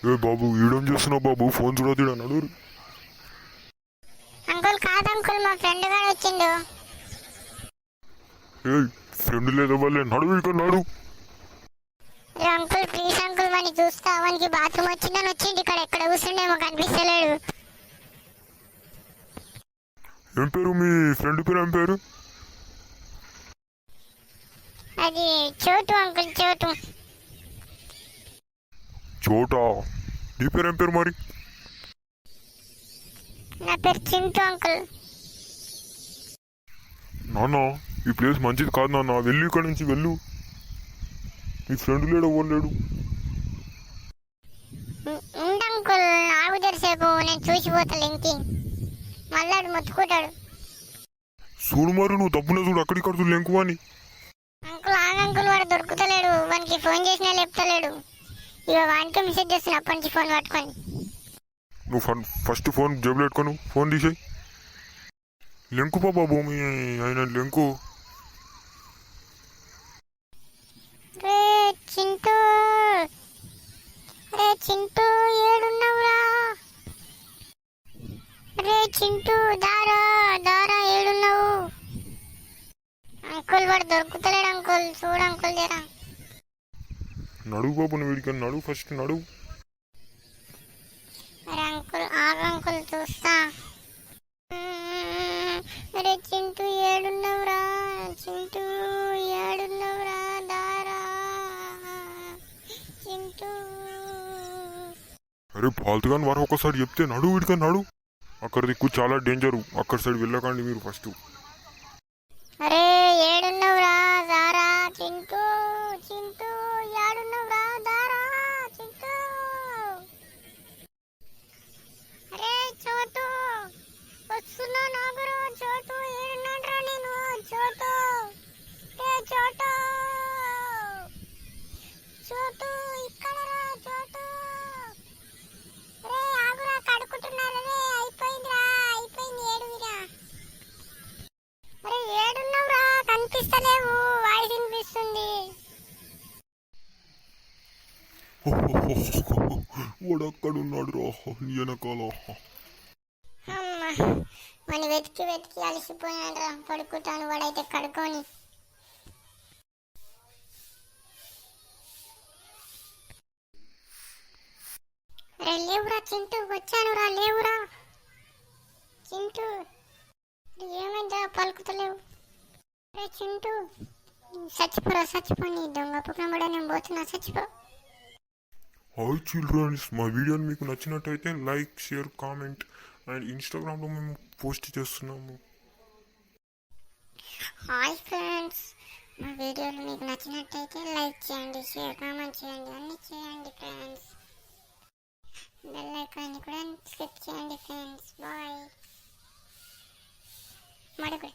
ఏ బాబు ఈడేం చేస్తున్నావు బాబు? ఫోన్ చూడదు అన్నాడు. అంకుల్ కాదు అంకుల్, మా ఫ్రెండ్ గారు వచ్చిండు. ఏ ఫ్రెండ్ లేదా వాళ్ళే నడువు ఇక్కడ నాడు. అంకుల్ ప్లీజ్ అంకుల్, వాడిని చూస్తా. వానికి బాత్రూమ్ వచ్చిందని వచ్చింది. ఇక్కడ ఎక్కడ కూర్చుండేమో కనిపిస్తలేడు. ఏం పేరు మీ ఫ్రెండ్ పేరు? ఏం పేరు? అది చోటు అంకుల్, చోటు. చోటా? నీ పేరు ఏం పేరు మరి? నా పేరు చింటూ అంకుల్. నాన్న ఈ ప్లేస్ మంచిది కాదు నాన్న, వెళ్ళు ఇక్కడ నుంచి వెళ్ళు. నీ ఫ్రెండ్ లేడు, ఎవరు లేడు. ఉండు అంకుల్, ఆగు తెరిసేపు, నేను చూసిపోతా ఇంకి. మళ్ళాడు మొత్తుకుంటాడు. చూడు మరి, నువ్వు తప్పున చూడు, అక్కడిక్కడ చూడు లెంకు అని. అంకుల్ ఆగు అంకుల్, వాడు దొరుకుతలేడు. వానికి ఫోన్ చేసినా లేపుతలేడు. ఇక వానికి మెసేజ్ చేస్తున్నా అప్పటి నుంచి ఫోన్ పట్టుకొని. నువ్వు ఫస్ట్ ఫోన్ జేబులో పెట్టుకోను, ఫోన్ తీసేయి. లెంకు బాబా భూమి ఆయన లెంకు. రే చింటూ, రే చింటూ ఏడున్నావురా? రే చింటూ దారా దారా ఏడున్నావు? అంకుల్ వాడు దొరుకుతలేడు అంకుల్, చూడు అంకుల్ జరా. నడువు బాబు, నువ్వు వీడికి నడువు, ఫస్ట్ నడువు. అరే అంకుల్ ఆగు అంకుల్, చూస్తా. అరే చింటూ ఏడున్నావురా? చింటూ ఏడున్నావురా? దారా చింటూ. అరే ఫాల్తుగా వారు ఒకసారి చెప్తే నడువు వీడికి నడువు. అక్కడ దిక్కు చాలా డేంజరు, అక్కడ సైడ్ వెళ్ళకండి మీరు ఫస్ట్. అరే ఏడున్నావురా దారా? చింటూ చింటూ ఏడున్నావురా? దారా చింటూ. అరే చోటు వస్తున్నా నాగురు. చోటు ఏడున్నాడ్రా? నేను చోటు. రే చోటు, చోటు ఇక్కడ రా చోటు. రే ఆగురా, కడుకుంటున్నారు. రే అయిపోయిందిరా, అయిపోయింది, ఏడువిరా. అరే ఏడున్నావురా? కనిపిస్తలేవు, వాయిస్ వినిపిస్తుంది. వాడు అక్కడున్నాడు రా వెనకాల. మన వెతికి వెతికి అలసిపోయాడు రా, పడుకుంటాను. వాడైతే కడుకొని. రే లేవురా చింటూ, వచ్చాను రా, లేవురా చింటూ. ఏమైందా పలుకుతలేవు? రే చింటూ చచ్చిపోరా, చచ్చిపోని దొంగ పుట్టినబడ, నేను పోతున్నా, చచ్చిపో. హాయ్ చిల్డ్రన్స్, మా వీడియోని మీకు నచ్చినట్టయితే లైక్, షేర్, కామెంట్ అండ్ ఇన్స్టాగ్రామ్లో మేము పోస్ట్ చేస్తున్నాము. హాయ్ ఫ్రెండ్స్, మా వీడియోలు మీకు నచ్చినట్టయితే లైక్ చేయండి, షేర్, కామెంట్ చేయండి, అన్నీ చేయండి ఫ్రెండ్స్. బెల్ ఐకాన్ని కూడా క్లిక్ చేయండి ఫ్రెండ్స్. బాయ్. మడుగుడు.